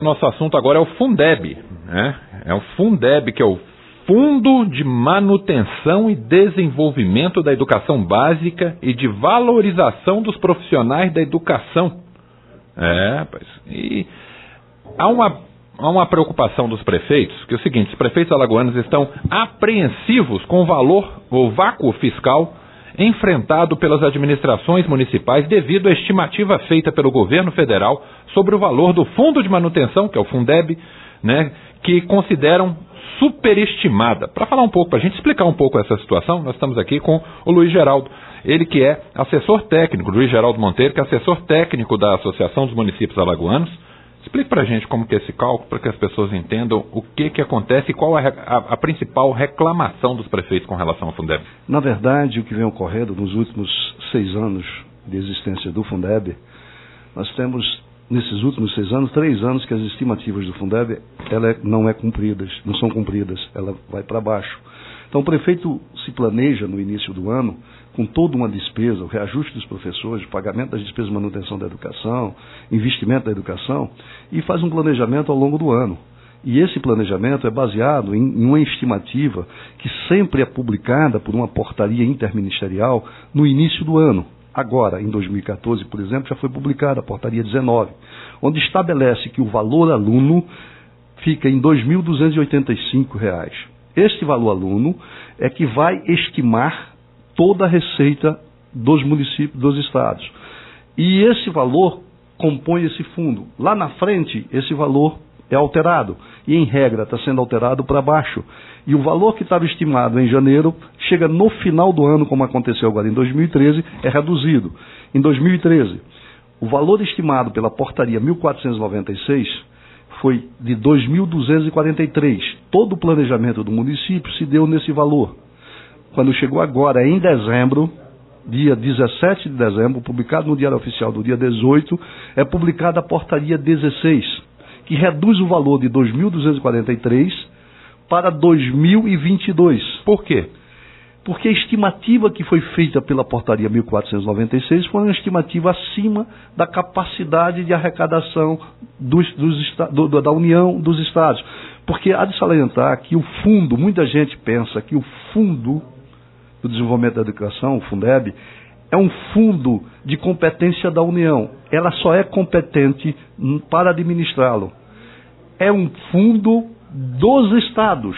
Nosso assunto agora é o Fundeb, né? É o Fundeb, que é o Fundo de Manutenção e Desenvolvimento da Educação Básica e de Valorização dos Profissionais da Educação. Rapaz. E há uma preocupação dos prefeitos, que é o seguinte: os prefeitos alagoanos estão apreensivos com o vácuo fiscal enfrentado pelas administrações municipais devido à estimativa feita pelo governo federal sobre o valor do Fundo de Manutenção, que é o Fundeb, né, que consideram superestimada. Para falar um pouco, para a gente explicar um pouco essa situação, nós estamos aqui com o Luiz Geraldo, ele que é assessor técnico, Luiz Geraldo Monteiro, que é assessor técnico da Associação dos Municípios Alagoanos. Explique para a gente como que é esse cálculo, para que as pessoas entendam o que acontece e qual é a principal reclamação dos prefeitos com relação ao Fundeb. Na verdade, o que vem ocorrendo nos últimos 6 anos de existência do Fundeb, nós temos, nesses últimos 6 anos, 3 anos que as estimativas do Fundeb não são cumpridas, ela vai para baixo. Então o prefeito se planeja no início do ano com toda uma despesa, o reajuste dos professores, o pagamento das despesas de manutenção da educação, investimento da educação, e faz um planejamento ao longo do ano. E esse planejamento é baseado em uma estimativa que sempre é publicada por uma portaria interministerial no início do ano. Agora, em 2014, por exemplo, já foi publicada a portaria 19, onde estabelece que o valor aluno fica em R$ 2.285. Este valor aluno é que vai estimar toda a receita dos municípios, dos estados. E esse valor compõe esse fundo. Lá na frente, esse valor é alterado. E, em regra, está sendo alterado para baixo. E o valor que estava estimado em janeiro, chega no final do ano, como aconteceu agora em 2013, é reduzido. Em 2013, o valor estimado pela portaria 1496 foi de 2.243. Todo o planejamento do município se deu nesse valor. Quando chegou agora, em dezembro, dia 17 de dezembro, publicado no Diário Oficial do dia 18, é publicada a portaria 16, que reduz o valor de 2.243 para 2022. Por quê? Porque a estimativa que foi feita pela portaria 1496 foi uma estimativa acima da capacidade de arrecadação da União, dos estados. Porque há de salientar que o fundo, muita gente pensa que o Fundo do Desenvolvimento da Educação, o Fundeb, é um fundo de competência da União. Ela só é competente para administrá-lo. É um fundo dos estados.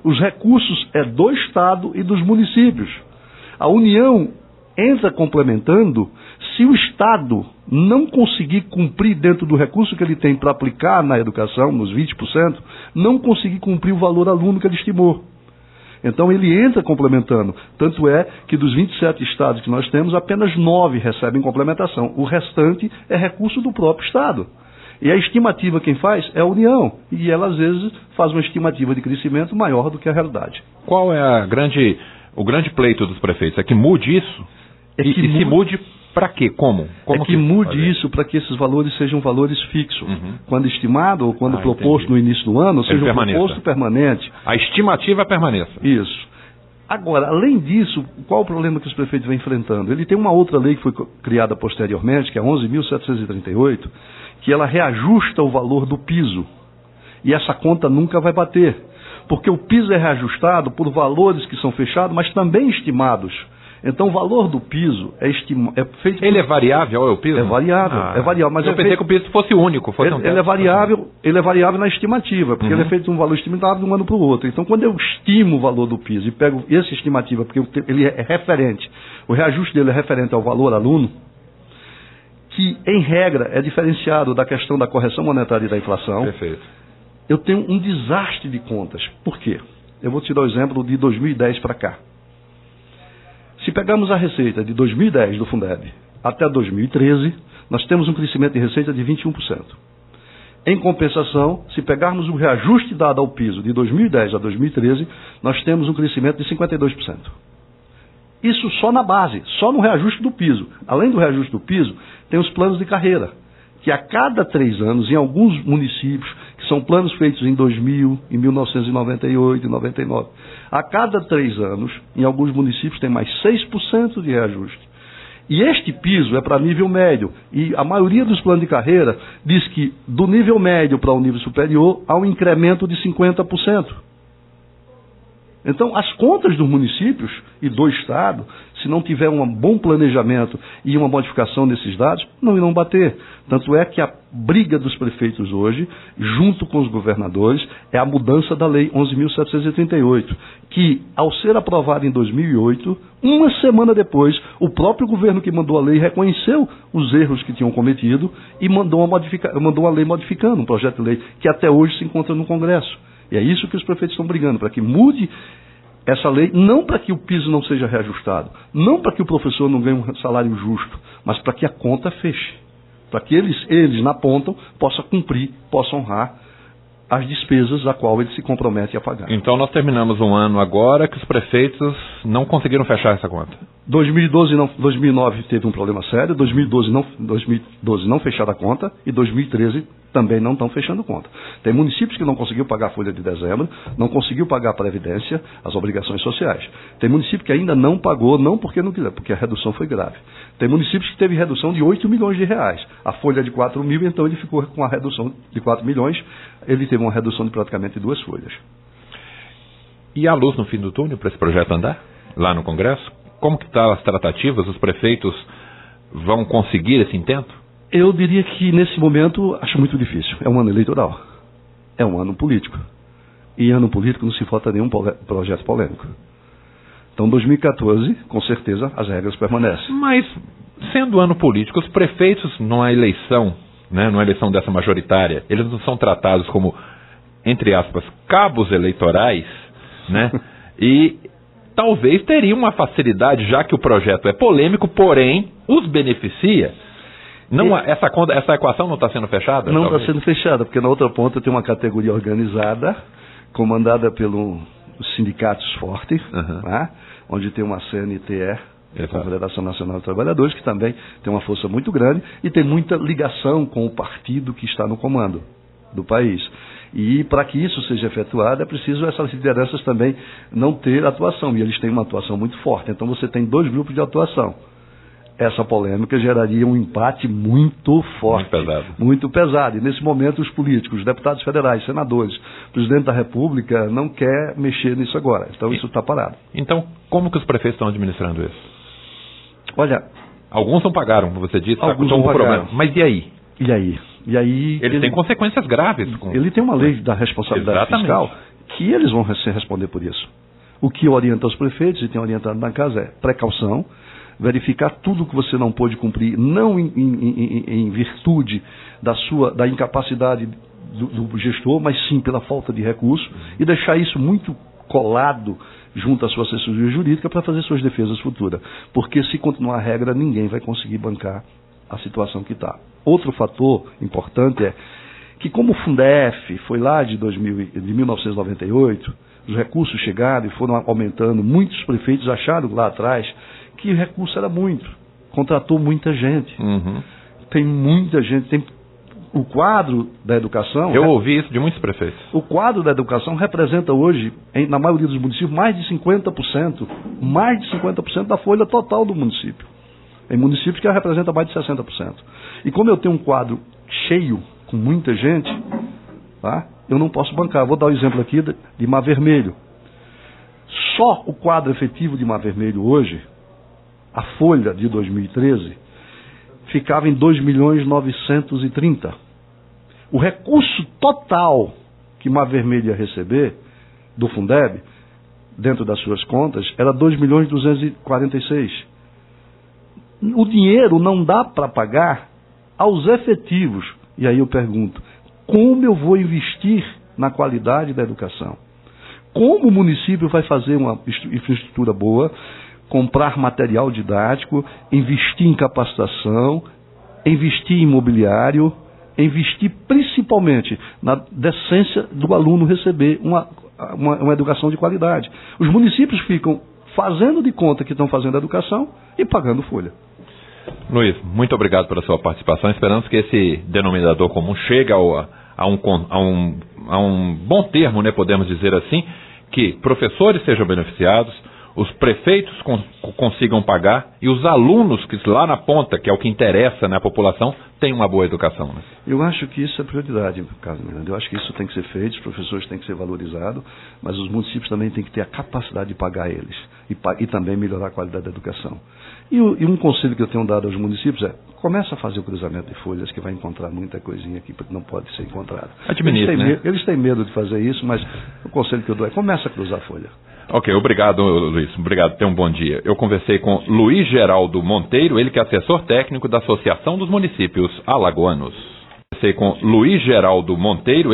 Os recursos é do Estado e dos municípios. A União entra complementando se o Estado não conseguir cumprir dentro do recurso que ele tem para aplicar na educação, nos 20%, não conseguir cumprir o valor aluno que ele estimou. Então ele entra complementando. Tanto é que dos 27 estados que nós temos, apenas 9 recebem complementação. O restante é recurso do próprio Estado. E a estimativa quem faz é a União. E ela, às vezes, faz uma estimativa de crescimento maior do que a realidade. Qual é o grande pleito dos prefeitos? É que mude isso? Se mude para quê? Como que mude fazer isso para que esses valores sejam valores fixos. Quando estimado ou quando proposto entendi. No início do ano, seja um proposto permanente. A estimativa permaneça. Isso. Agora, além disso, qual o problema que os prefeitos vêm enfrentando? Ele tem uma outra lei que foi criada posteriormente, que é a 11.738, que ela reajusta o valor do piso. E essa conta nunca vai bater. Porque o piso é reajustado por valores que são fechados, mas também estimados. Então o valor do piso é feito... Ele é variável, é o piso? É variável. Mas eu pensei que o piso fosse único. Ele é variável na estimativa, porque ele é feito de um valor estimado de um ano para o outro. Então quando eu estimo o valor do piso e pego essa estimativa, porque ele é referente, o reajuste dele é referente ao valor aluno, que em regra é diferenciado da questão da correção monetária e da inflação. Perfeito. Eu tenho um desastre de contas. Por quê? Eu vou te dar o exemplo de 2010 para cá. Se pegarmos a receita de 2010 do Fundeb até 2013, nós temos um crescimento de receita de 21%. Em compensação, se pegarmos o reajuste dado ao piso de 2010 a 2013, nós temos um crescimento de 52%. Isso só na base, só no reajuste do piso. Além do reajuste do piso, tem os planos de carreira, que a cada 3 anos, em alguns municípios, que são planos feitos em 2000, em 1998, em 99, a cada 3 anos, em alguns municípios tem mais 6% de reajuste. E este piso é para nível médio. E a maioria dos planos de carreira diz que do nível médio para o nível superior há um incremento de 50%. Então, as contas dos municípios e do Estado, se não tiver um bom planejamento e uma modificação desses dados, não irão bater. Tanto é que a briga dos prefeitos hoje, junto com os governadores, é a mudança da Lei 11.738, que, ao ser aprovada em 2008, uma semana depois, o próprio governo que mandou a lei reconheceu os erros que tinham cometido e mandou uma lei modificando, um projeto de lei que até hoje se encontra no Congresso. E é isso que os prefeitos estão brigando, para que mude essa lei, não para que o piso não seja reajustado, não para que o professor não ganhe um salário justo, mas para que a conta feche. Para que eles na ponta, possam cumprir, possam honrar as despesas a qual eles se comprometem a pagar. Então nós terminamos um ano agora que os prefeitos não conseguiram fechar essa conta. 2009 teve um problema sério, 2012 não fecharam a conta e 2013 também não estão fechando conta. Tem municípios que não conseguiu pagar a folha de dezembro, não conseguiu pagar a previdência, as obrigações sociais. Tem município que ainda não pagou, não porque não quiser, porque a redução foi grave. Tem municípios que teve redução de 8 milhões de reais. A folha de 4 mil, então ele ficou com a redução de 4 milhões, ele teve uma redução de praticamente 2 folhas. E a luz no fim do túnel para esse projeto andar, lá no Congresso? Como que estão as tratativas? Os prefeitos vão conseguir esse intento? Eu diria que, nesse momento, acho muito difícil. É um ano eleitoral. É um ano político. E ano político não se falta nenhum projeto polêmico. Então, 2014, com certeza, as regras permanecem. Mas, sendo ano político, os prefeitos, numa eleição, né, numa eleição dessa majoritária, eles não são tratados como, entre aspas, cabos eleitorais, né? E talvez teriam uma facilidade, já que o projeto é polêmico, porém, os beneficia. Não, essa equação não está sendo fechada? Não está sendo fechada, porque na outra ponta tem uma categoria organizada, comandada pelos sindicatos fortes, né, onde tem uma CNTE, a Confederação Nacional de Trabalhadores, que também tem uma força muito grande e tem muita ligação com o partido que está no comando do país. E para que isso seja efetuado, é preciso essas lideranças também não ter atuação, e eles têm uma atuação muito forte. Então você tem 2 grupos de atuação. Essa polêmica geraria um empate muito forte, muito pesado. E nesse momento os políticos, os deputados federais, senadores, o presidente da República não quer mexer nisso agora. Então isso está parado. Então, como que os prefeitos estão administrando isso? Olha, alguns não pagaram, como você disse, alguns não pagaram. Problema. Mas e aí? E aí? Ele tem consequências graves. Ele tem uma lei da responsabilidade fiscal que eles vão se responder por isso. O que orienta os prefeitos, e tem orientado na casa, é precaução, verificar tudo que você não pôde cumprir, não em virtude da incapacidade do gestor, mas sim pela falta de recurso, e deixar isso muito colado junto à sua assessoria jurídica para fazer suas defesas futuras. Porque se continuar a regra, ninguém vai conseguir bancar a situação que está. Outro fator importante é que, como o Fundef foi lá de 1998, os recursos chegaram e foram aumentando, muitos prefeitos acharam lá atrás que o recurso era muito, contratou muita gente, tem muita gente, o quadro da educação... Eu ouvi isso de muitos prefeitos. O quadro da educação representa hoje, na maioria dos municípios, mais de 50% da folha total do município. Em municípios que representa mais de 60%. E como eu tenho um quadro cheio, com muita gente, tá, eu não posso bancar. Vou dar o exemplo aqui de Mar Vermelho. Só o quadro efetivo de Mar Vermelho hoje, a folha de 2013, ficava em 2.930.000. O recurso total que Mar Vermelho ia receber do Fundeb, dentro das suas contas, era 2.246.000. O dinheiro não dá para pagar aos efetivos. E aí eu pergunto, como eu vou investir na qualidade da educação? Como o município vai fazer uma infraestrutura boa, comprar material didático, investir em capacitação, investir em imobiliário, investir principalmente na decência do aluno receber uma educação de qualidade? Os municípios ficam fazendo de conta que estão fazendo a educação e pagando folha. Luiz, muito obrigado pela sua participação. Esperamos que esse denominador comum chegue a um bom termo, né, podemos dizer assim, que professores sejam beneficiados, os prefeitos consigam pagar e os alunos que lá na ponta, que é o que interessa na população, tenham uma boa educação. Né? Eu acho que isso é prioridade, Carlos Miranda. Eu acho que isso tem que ser feito, os professores têm que ser valorizados, mas os municípios também têm que ter a capacidade de pagar eles e também melhorar a qualidade da educação. E um conselho que eu tenho dado aos municípios é: começa a fazer o cruzamento de folhas, que vai encontrar muita coisinha aqui que não pode ser encontrada. Eles têm medo de fazer isso, mas o conselho que eu dou é: começa a cruzar a folha. Ok, obrigado, Luiz. Obrigado, tenha um bom dia. Eu conversei com Luiz Geraldo Monteiro, ele que é assessor técnico da Associação dos Municípios Alagoanos. Conversei com Luiz Geraldo Monteiro.